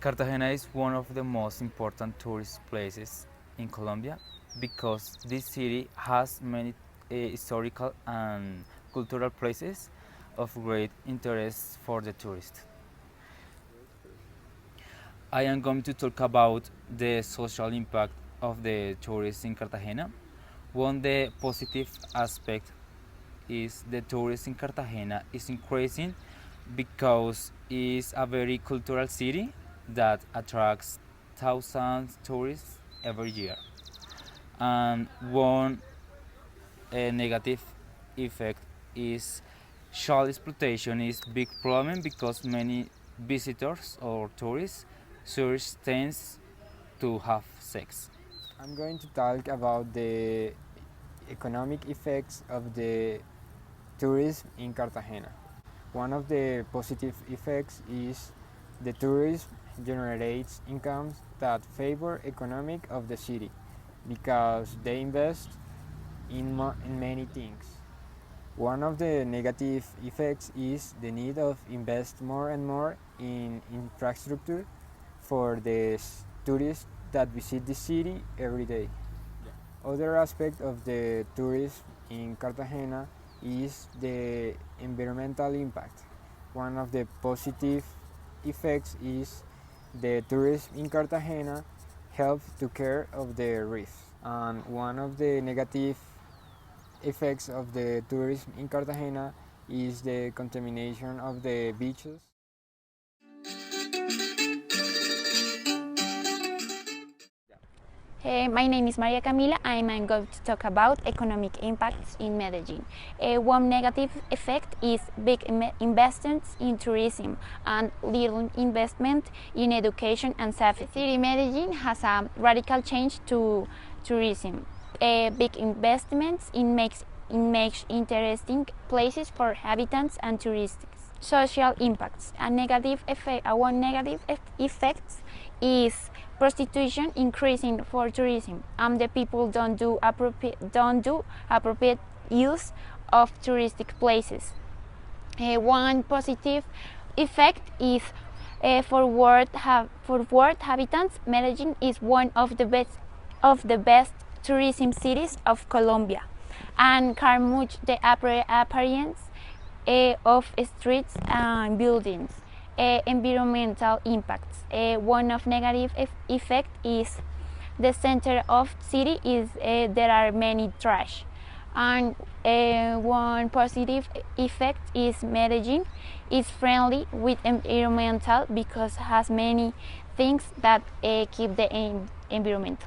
Cartagena is one of the most important tourist places in Colombia because this city has many historical and cultural places of great interest for the tourist. I am going to talk about the social impact of the tourists in Cartagena. One the positive aspect is the tourism in Cartagena is increasing because it's a very cultural city that attracts thousands of tourists every year. And one negative effect is child exploitation is big problem because many visitors or tourists tends to have sex. I'm going to talk about the economic effects of the tourism in Cartagena. One of the positive effects is the tourism generates incomes that favor economic of the city because they invest in many things. One of the negative effects is the need of invest more and more in infrastructure for the tourists that visit the city every day. Other aspect of the tourism in Cartagena is the environmental impact. One of the positive effects is the tourism in Cartagena helps to care of the reef. And one of the negative effects of the tourism in Cartagena is the contamination of the beaches. My name is Maria Camila and I'm going to talk about economic impacts in Medellin. One negative effect is big investments in tourism and little investment in education and safety. City Medellin has a radical change to tourism. Big investments in makes interesting places for habitants and tourists. Social impacts. One negative effect is prostitution increasing for tourism, and the people don't do appropriate use of touristic places. One positive effect is for world habitants. Medellin is one of the best tourism cities of Colombia, and can much the appearance of streets and buildings. Environmental impacts. One of negative effect is the center of city is there are many trash, and one positive effect is Medellin is friendly with environmental because has many things that keep the environment.